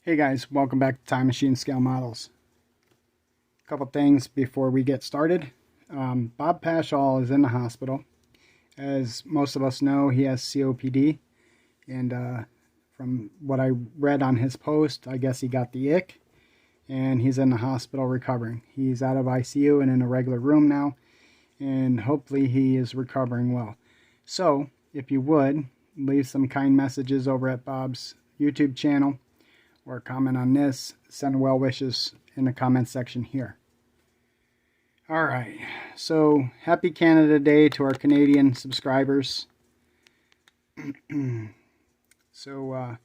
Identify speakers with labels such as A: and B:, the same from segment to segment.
A: Hey guys, welcome back to Time Machine Scale Models. A couple things before we get started. Bob Paschall is in the hospital. As most of us know, he has COPD, and from what I read on his post, I guess he got the ick, and he's in the hospital recovering. He's out of ICU and in a regular room now, and hopefully he is recovering well. So, if you would, leave some kind messages over at Bob's YouTube channel, or comment on this, send well wishes in the comment section here. Alright, so happy Canada Day to our Canadian subscribers. So,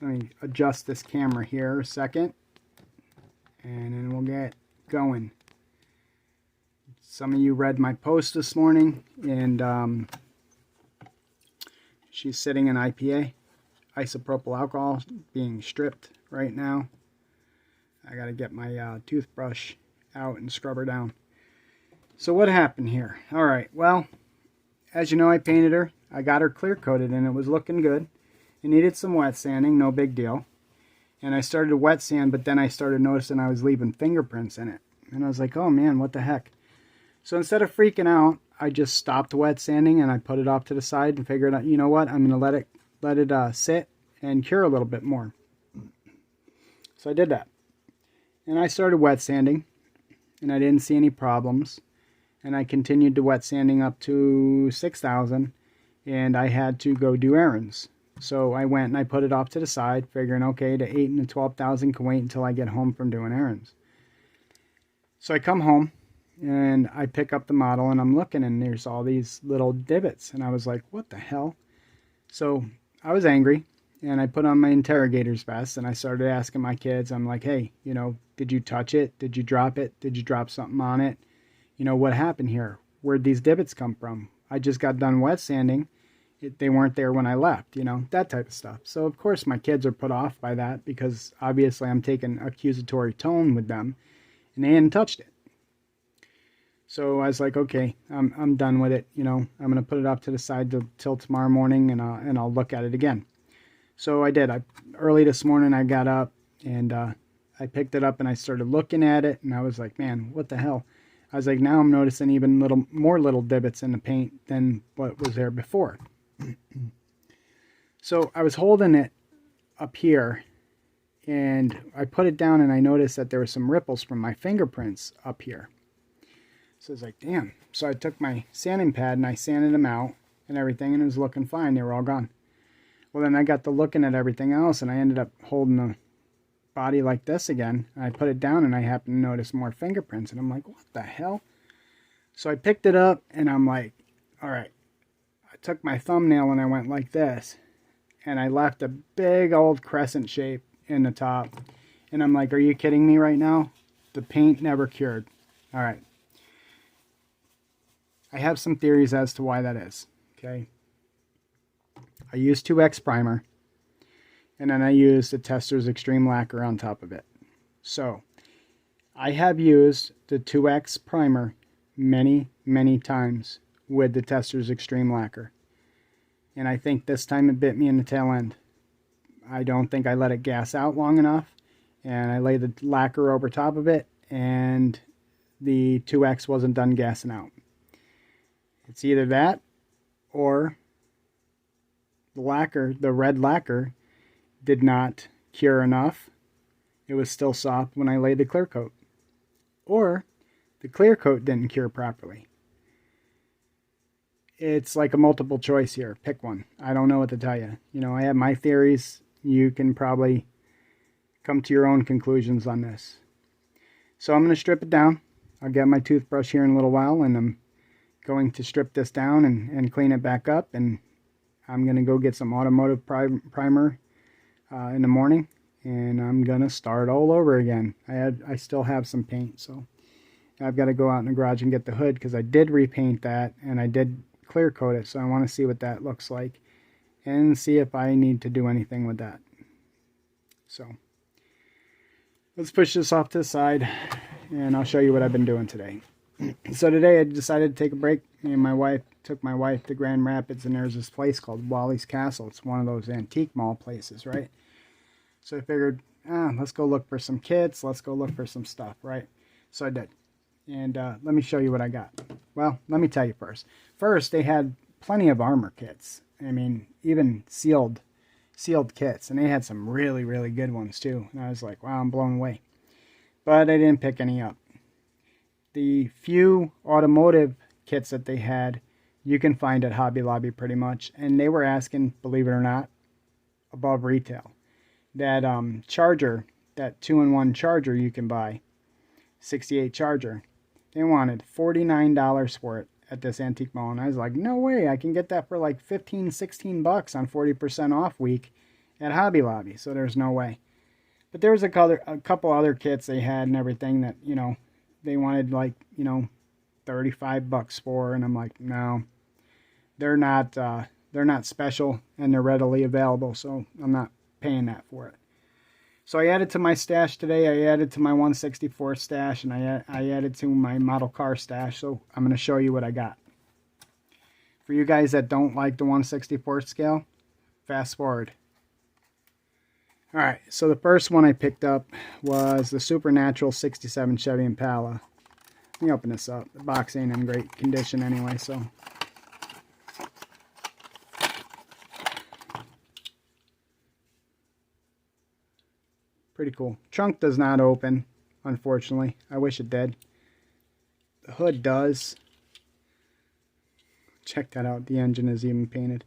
A: let me adjust this camera here a second, and then we'll get going. Some of you read my post this morning, and she's sitting in IPA. Isopropyl alcohol being stripped right now. I gotta get my toothbrush out and scrub her down. So what happened here? Alright, well, as you know, I painted her. I got her clear coated and it was looking good. It needed some wet sanding, no big deal. And I started to wet sand, but then I started noticing I was leaving fingerprints in it. And I was like, oh man, what the heck? So instead of freaking out, I just stopped wet sanding and I put it off to the side and figured out, you know what, I'm gonna let it sit and cure a little bit more. So I did that, and I started wet sanding, and I didn't see any problems, and I continued to wet sanding up to 6,000, and I had to go do errands. So I went and I put it off to the side, figuring, okay, the 8 and the 12,000 can wait until I get home from doing errands. So I come home and I pick up the model and I'm looking, and there's all these little divots, and I was like, what the hell? So I was angry, and I put on my interrogator's vest, and I started asking my kids, I'm like, hey, you know, did you touch it? Did you drop it? Did you drop something on it? You know, what happened here? Where'd these divots come from? I just got done wet sanding. They weren't there when I left, you know, that type of stuff. So, of course, my kids are put off by that because obviously I'm taking accusatory tone with them, and they hadn't touched it. So I was like, okay, I'm done with it. You know, I'm going to put it off to the side till tomorrow morning, and I'll look at it again. So I did. Early this morning I got up and I picked it up and I started looking at it, and I was like, man, what the hell? I was like, now I'm noticing even more little divots in the paint than what was there before. So I was holding it up here, and I put it down, and I noticed that there were some ripples from my fingerprints up here. So I was like, damn. So I took my sanding pad and I sanded them out and everything, and it was looking fine. They were all gone. Well, then I got to looking at everything else, and I ended up holding the body like this again. And I put it down, and I happened to notice more fingerprints, and I'm like, what the hell? So I picked it up, and I'm like, all right. I took my thumbnail and I went like this, and I left a big old crescent shape in the top. And I'm like, are you kidding me right now? The paint never cured. All right. I have some theories as to why that is, okay? I used 2X primer, and then I used the Tester's Extreme Lacquer on top of it. So, I have used the 2X primer many, many times with the Tester's Extreme Lacquer. And I think this time it bit me in the tail end. I don't think I let it gas out long enough, and I laid the lacquer over top of it, and the 2X wasn't done gassing out. It's either that or the lacquer, the red lacquer, did not cure enough. It was still soft when I laid the clear coat. Or the clear coat didn't cure properly. It's like a multiple choice here. Pick one. I don't know what to tell you. You know, I have my theories. You can probably come to your own conclusions on this. So I'm going to strip it down. I'll get my toothbrush here in a little while, and I'm going to strip this down and clean it back up, and I'm going to go get some automotive primer in the morning, and I'm going to start all over again. I still have some paint, so I've got to go out in the garage and get the hood, because I did repaint that and I did clear coat it, so I want to see what that looks like and see if I need to do anything with that. So let's push this off to the side, and I'll show you what I've been doing today. So today I decided to take a break. Me and my wife took my wife to Grand Rapids, and there's this place called Wally's Castle. It's one of those antique mall places, right? So I figured, let's go look for some kits. Let's go look for some stuff, right? So I did. And let me show you what I got. Well, let me tell you first. First, they had plenty of armor kits. I mean, even sealed kits. And they had some really, really good ones too. And I was like, wow, I'm blown away. But I didn't pick any up. The few automotive kits that they had, you can find at Hobby Lobby pretty much. And they were asking, believe it or not, above retail. That charger, that 2-in-1 charger you can buy, 68 charger, they wanted $49 for it at this antique mall. And I was like, no way, I can get that for like 15, 16 bucks on 40% off week at Hobby Lobby. So there's no way. But there was a couple other kits they had and everything that, you know, they wanted like, you know, 35 bucks for. And I'm like, no, they're not special and they're readily available. So I'm not paying that for it. So I added to my stash today. I added to my 164 stash, and I added to my model car stash. So I'm going to show you what I got. For you guys that don't like the 164 scale, fast forward. Alright, so the first one I picked up was the Supernatural 67 Chevy Impala. Let me open this up. The box ain't in great condition anyway, so... Pretty cool. Trunk does not open, unfortunately. I wish it did. The hood does. Check that out. The engine is even painted.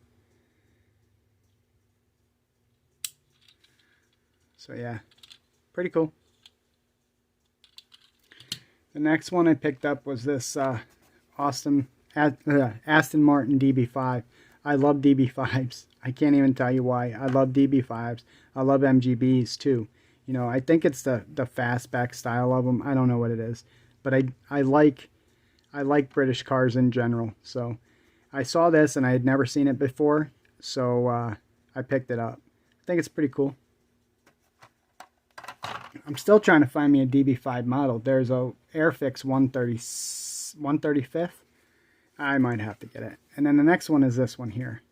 A: So yeah, pretty cool. The next one I picked up was this Aston Martin DB5. I love DB5s. I can't even tell you why. I love DB5s. I love MGBs too. You know, I think it's the fastback style of them. I don't know what it is, but I like British cars in general. So I saw this and I had never seen it before, so I picked it up. I think it's pretty cool. I'm still trying to find me a DB5 model. There's a Airfix 135th. I might have to get it. And then the next one is this one here.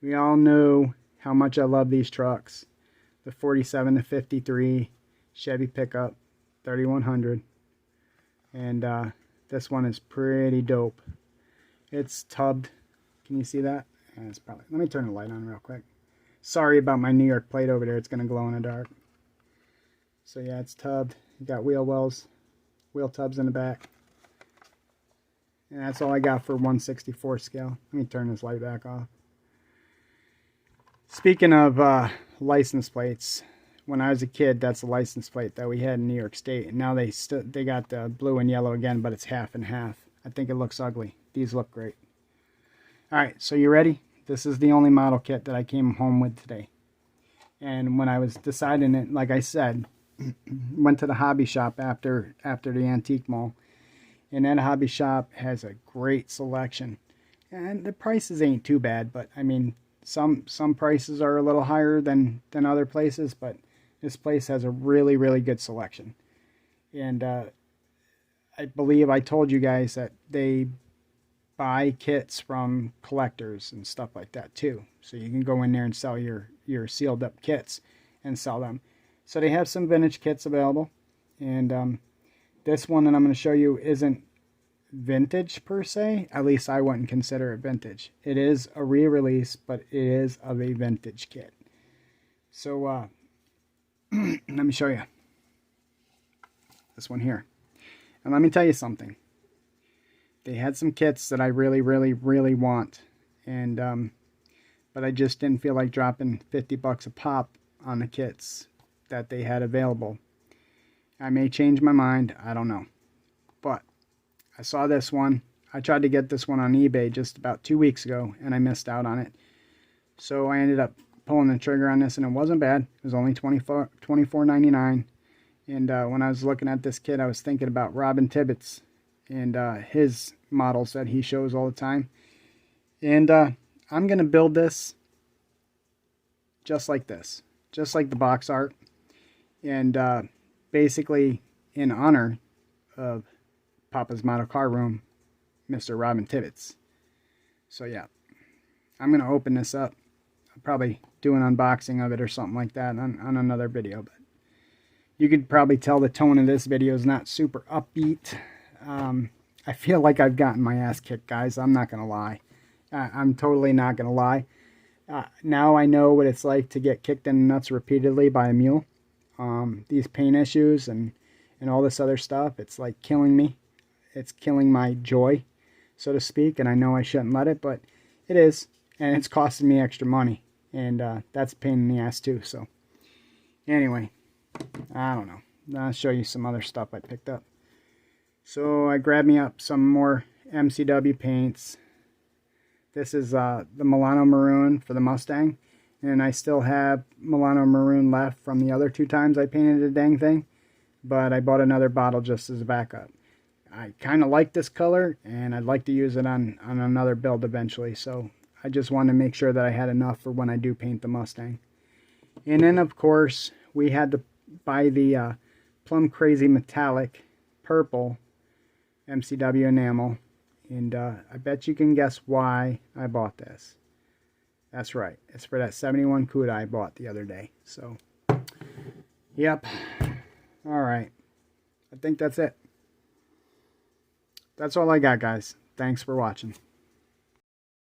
A: We all know how much I love these trucks. The 47 to 53 Chevy pickup 3100. And this one is pretty dope. It's tubbed. Can you see that? Yeah, it's probably. Let me turn the light on real quick. Sorry about my New York plate over there. It's going to glow in the dark. So yeah, it's tubbed. You got wheel wells, wheel tubs in the back. And that's all I got for 164 scale. Let me turn this light back off. Speaking of license plates, when I was a kid, that's a license plate that we had in New York State. And now they got the blue and yellow again, but it's half and half. I think it looks ugly. These look great. Alright, so you ready? This is the only model kit that I came home with today. And when I was deciding it, like I said, went to the hobby shop after the antique mall, and that hobby shop has a great selection, and the prices ain't too bad, but I mean some prices are a little higher than other places, but this place has a really, really good selection. And I believe I told you guys that they buy kits from collectors and stuff like that too, so you can go in there and sell your sealed up kits and sell them. So they have some vintage kits available, and this one that I'm going to show you isn't vintage per se. At least I wouldn't consider it vintage. It is a re-release, but it is of a vintage kit. So let me show you this one here. And let me tell you something. They had some kits that I really, really, really want, and but I just didn't feel like dropping 50 bucks a pop on the kits that they had available. I may change my mind, I don't know. But I saw this one. I tried to get this one on eBay just about 2 weeks ago, and I missed out on it. So I ended up pulling the trigger on this, and it wasn't bad. It was only $24.99. And when I was looking at this kit, I was thinking about Robin Tibbetts and his models that he shows all the time. And I'm going to build this just like this. Just like the box art. And basically in honor of Papa's Model Car Room, Mr. Robin Tibbetts. So yeah, I'm going to open this up. I'll probably do an unboxing of it or something like that on another video. But you could probably tell the tone of this video is not super upbeat. I feel like I've gotten my ass kicked, guys. I'm not going to lie. I'm totally not going to lie. Now I know what it's like to get kicked in the nuts repeatedly by a mule. These pain issues and all this other stuff, it's like killing me. It's killing my joy, so to speak, and I know I shouldn't let it, but it is, and it's costing me extra money, and that's a pain in the ass too. So anyway, I don't know. I'll show you some other stuff I picked up. So I grabbed me up some more MCW paints. This is the Milano Maroon for the Mustang, and I still have Milano Maroon left from the other 2 times I painted the dang thing, but I bought another bottle just as a backup. I kind of like this color, and I'd like to use it on another build eventually, so I just wanted to make sure that I had enough for when I do paint the Mustang. And then, of course, we had to buy the Plum Crazy Metallic Purple MCW enamel, and I bet you can guess why I bought this. That's right, it's for that 71 Cuda I bought the other day. So, yep. Alright, I think that's it. That's all I got, guys. Thanks for watching.